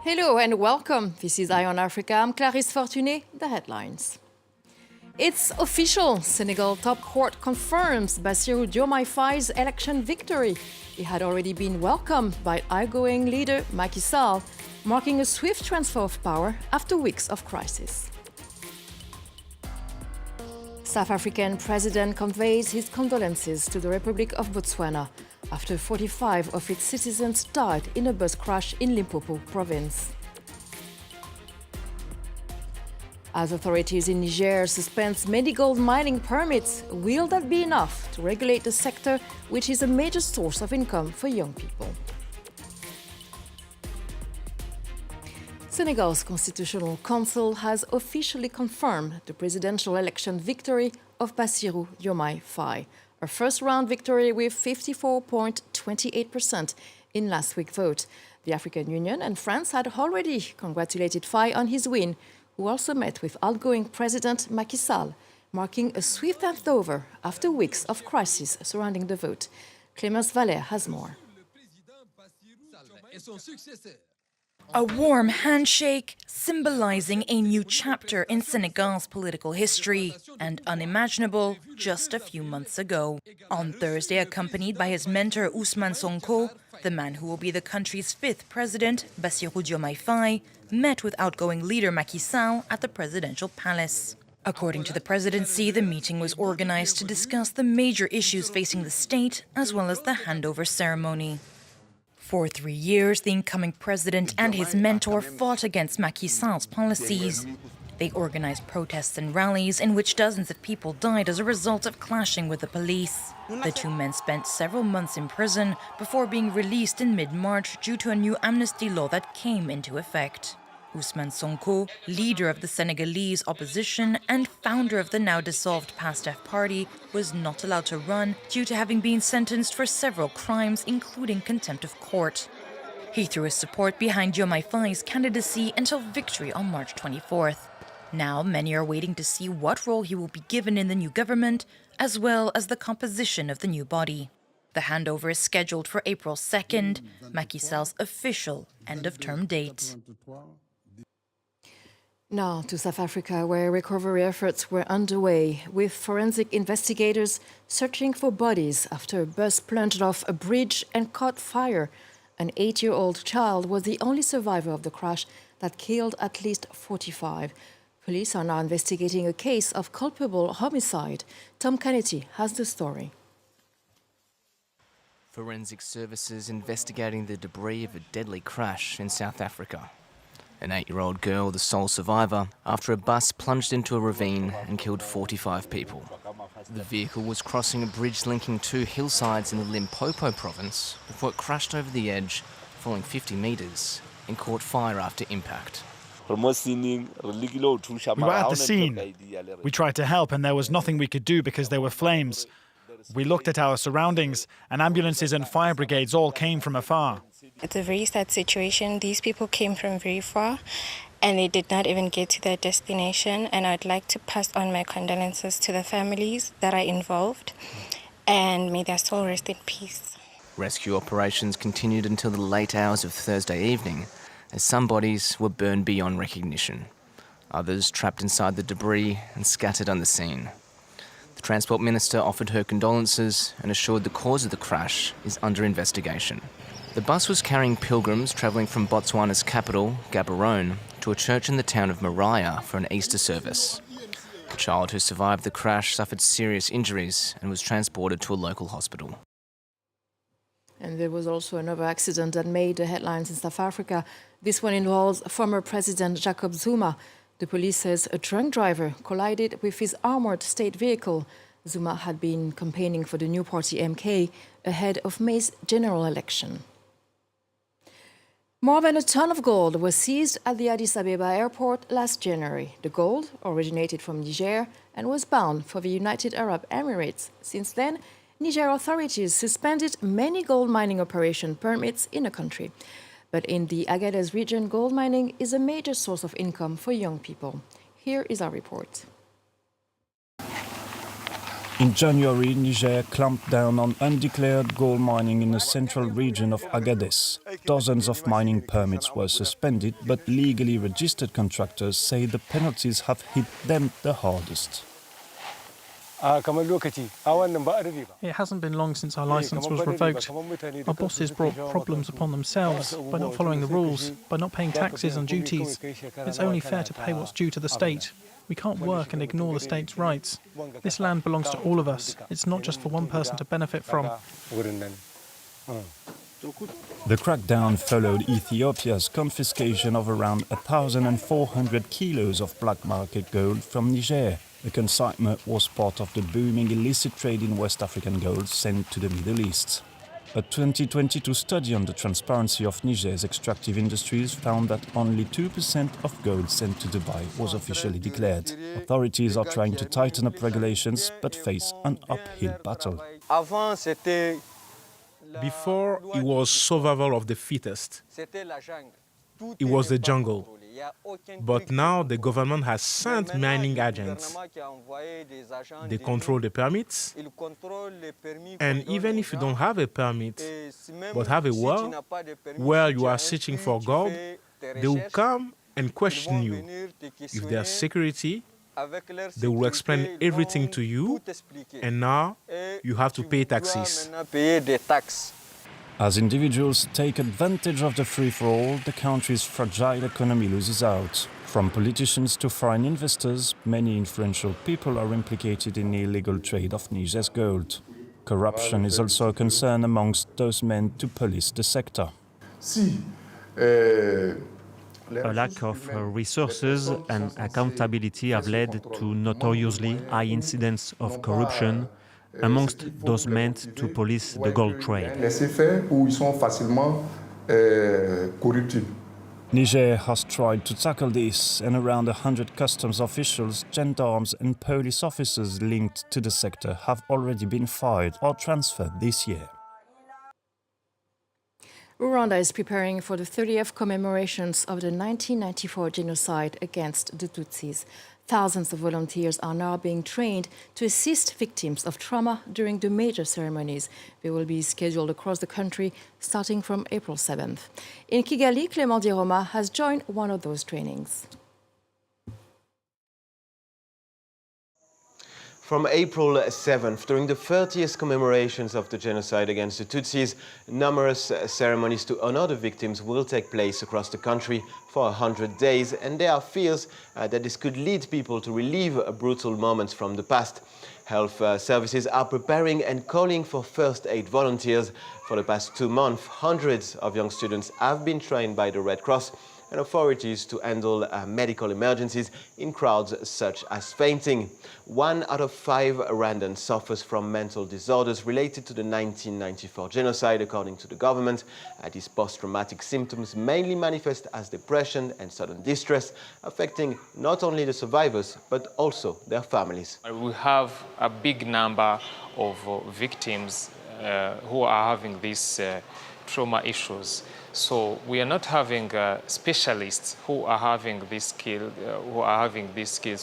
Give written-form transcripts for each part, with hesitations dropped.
Hello and welcome. This is Eye on Africa. I'm Clarisse Fortuné. The headlines. It's official. Senegal top court confirms Bassirou Diomaye Faye's election victory. He had already been welcomed by outgoing leader Macky Sall, marking a swift transfer of power after weeks of crisis. South African president conveys his condolences to the Republic of Botswana after 45 of its citizens died in a bus crash in Limpopo province. As authorities in Niger suspend many gold mining permits, will that be enough to regulate the sector, which is a major source of income for young people? Senegal's Constitutional Council has officially confirmed the presidential election victory of Bassirou Diomaye Faye, a first-round victory with 54.28% in last week's vote. The African Union and France had already congratulated Faye on his win, who also met with outgoing President Macky Sall, marking a swift handover after weeks of crisis surrounding the vote. Clémence Vallet has more. A warm handshake symbolizing a new chapter in Senegal's political history, and unimaginable just a few months ago. On Thursday, accompanied by his mentor Ousmane Sonko, the man who will be the country's fifth president, Bassirou Diomaye Faye, met with outgoing leader Macky Sall at the presidential palace. According to the presidency, the meeting was organized to discuss the major issues facing the state, as well as the handover ceremony. For 3 years, the incoming president and his mentor fought against Macky Sall's policies. They organized protests and rallies in which dozens of people died as a result of clashing with the police. The two men spent several months in prison before being released in mid-March due to a new amnesty law that came into effect. Ousmane Sonko, leader of the Senegalese opposition and founder of the now dissolved PASTEF party, was not allowed to run due to having been sentenced for several crimes, including contempt of court. He threw his support behind Diomaye Faye's candidacy until victory on March 24th. Now, many are waiting to see what role he will be given in the new government, as well as the composition of the new body. The handover is scheduled for April 2nd, Macky Sall's official end-of-term date. Now to South Africa, where recovery efforts were underway, with forensic investigators searching for bodies after a bus plunged off a bridge and caught fire. An 8-year-old child was the only survivor of the crash that killed at least 45. Police are now investigating a case of culpable homicide. Tom Kennedy has the story. Forensic services investigating the debris of a deadly crash in South Africa. An 8-year-old girl, the sole survivor, after a bus plunged into a ravine and killed 45 people. The vehicle was crossing a bridge linking two hillsides in the Limpopo province before it crashed over the edge, falling 50 metres, and caught fire after impact. We were at the scene. We tried to help and there was nothing we could do because there were flames. We looked at our surroundings and ambulances and fire brigades all came from afar. It's a very sad situation. These people came from very far and they did not even get to their destination. And I'd like to pass on my condolences to the families that are involved, and may their soul rest in peace. Rescue operations continued until the late hours of Thursday evening, as some bodies were burned beyond recognition. Others trapped inside the debris and scattered on the scene. The Transport Minister offered her condolences and assured the cause of the crash is under investigation. The bus was carrying pilgrims travelling from Botswana's capital, Gaborone, to a church in the town of Maria for an Easter service. The child who survived the crash suffered serious injuries and was transported to a local hospital. And there was also another accident that made the headlines in South Africa. This one involves former President Jacob Zuma. The police says a drunk driver collided with his armoured state vehicle. Zuma had been campaigning for the new party MK ahead of May's general election. More than a ton of gold was seized at the Addis Ababa airport last January. The gold originated from Niger and was bound for the United Arab Emirates. Since then, Niger authorities suspended many gold mining operation permits in the country. But in the Agadez region, gold mining is a major source of income for young people. Here is our report. In January, Niger clamped down on undeclared gold mining in the central region of Agadez. Dozens of mining permits were suspended, but legally registered contractors say the penalties have hit them the hardest. It hasn't been long since our license was revoked. Our bosses brought problems upon themselves by not following the rules, by not paying taxes and duties. It's only fair to pay what's due to the state. We can't work and ignore the state's rights. This land belongs to all of us. It's not just for one person to benefit from. The crackdown followed Ethiopia's confiscation of around 1,400 kilos of black market gold from Niger. The consignment was part of the booming illicit trade in West African gold sent to the Middle East. A 2022 study on the transparency of Niger's extractive industries found that only 2% of gold sent to Dubai was officially declared. Authorities are trying to tighten up regulations but face an uphill battle. Before, it was survival of the fittest. It was the jungle. But now the government has sent mining agents. They control the permits. And even if you don't have a permit, but have a well where you are searching for gold, they will come and question you. If there's security, they will explain everything to you, and now you have to pay taxes. As individuals take advantage of the free-for-all, the country's fragile economy loses out. From politicians to foreign investors, many influential people are implicated in the illegal trade of Niger's gold. Corruption is also a concern amongst those meant to police the sector. A lack of resources and accountability have led to notoriously high incidents of corruption amongst those meant to police the gold trade. Niger has tried to tackle this, and around 100 customs officials, gendarmes and police officers linked to the sector have already been fired or transferred this year. Rwanda is preparing for the 30th commemorations of the 1994 genocide against the Tutsis. Thousands of volunteers are now being trained to assist victims of trauma during the major ceremonies. They will be scheduled across the country starting from April 7th. In Kigali, Clément Di Roma has joined one of those trainings. From April 7th, during the 30th commemorations of the genocide against the Tutsis, numerous ceremonies to honor the victims will take place across the country for 100 days, and there are fears that this could lead people to relive brutal moments from the past. Health services are preparing and calling for first aid volunteers. For the past 2 months, hundreds of young students have been trained by the Red Cross and authorities to handle medical emergencies in crowds such as fainting. 1 out of 5 Rwandans suffers from mental disorders related to the 1994 genocide, according to the government. These post-traumatic symptoms mainly manifest as depression and sudden distress, affecting not only the survivors, but also their families. We have a big number of victims who are having these trauma issues. So we are not having specialists who are having these skills,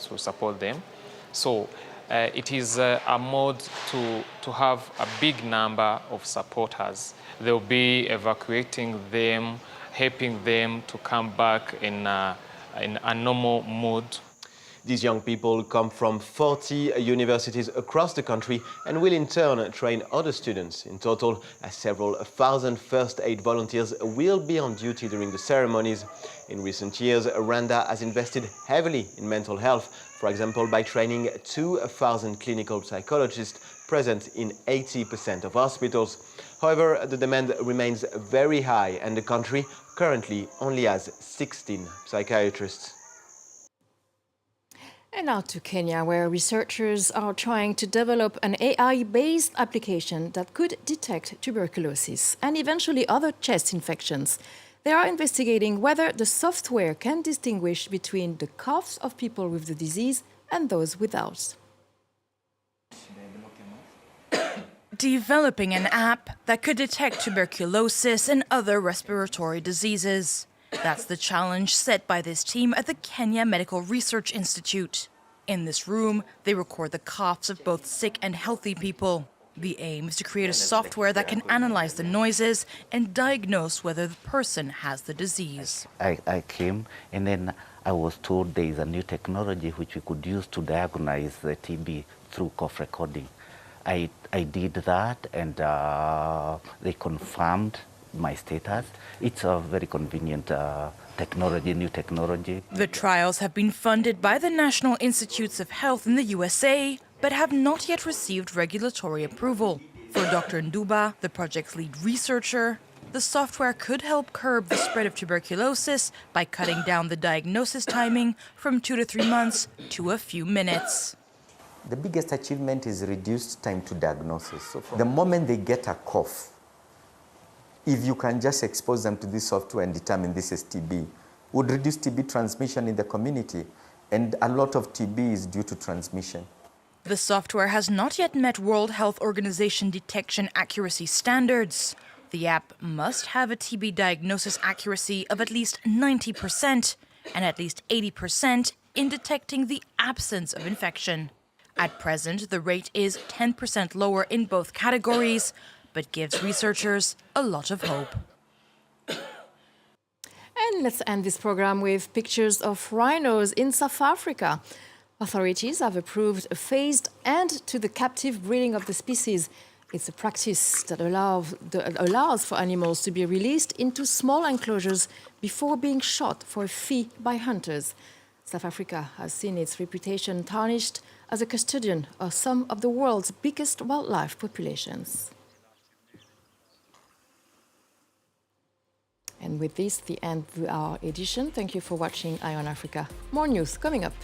to support them. So it is a mode to have a big number of supporters. They'll be evacuating them, helping them to come back in a normal mood. These young people come from 40 universities across the country and will in turn train other students. In total, several thousand first aid volunteers will be on duty during the ceremonies. In recent years, Rwanda has invested heavily in mental health, for example, by training 2,000 clinical psychologists present in 80% of hospitals. However, the demand remains very high, and the country currently only has 16 psychiatrists. And now to Kenya, where researchers are trying to develop an AI-based application that could detect tuberculosis and eventually other chest infections. They are investigating whether the software can distinguish between the coughs of people with the disease and those without. Developing an app that could detect tuberculosis and other respiratory diseases. That's the challenge set by this team at the Kenya Medical Research Institute. In this room, they record the coughs of both sick and healthy people. The aim is to create a software that can analyze the noises and diagnose whether the person has the disease. I came and then I was told there is a new technology which we could use to diagnose the TB through cough recording. I did that and they confirmed my status. It's a very convenient technology, new technology. The trials have been funded by the National Institutes of Health in the USA, but have not yet received regulatory approval. For Dr. Nduba, the project's lead researcher, the software could help curb the spread of tuberculosis by cutting down the diagnosis timing from 2 to 3 months to a few minutes. The biggest achievement is reduced time to diagnosis. So the moment they get a cough, if you can just expose them to this software and determine this is TB, would reduce TB transmission in the community, and a lot of TB is due to transmission. The software has not yet met World Health Organization detection accuracy standards. The app must have a TB diagnosis accuracy of at least 90% and at least 80% in detecting the absence of infection. At present, the rate is 10% lower in both categories, but gives researchers a lot of hope. And let's end this program with pictures of rhinos in South Africa. Authorities have approved a phased end to the captive breeding of the species. It's a practice that allows for animals to be released into small enclosures before being shot for a fee by hunters. South Africa has seen its reputation tarnished as a custodian of some of the world's biggest wildlife populations. And with this, the end of our edition. Thank you for watching Eye on Africa. More news coming up.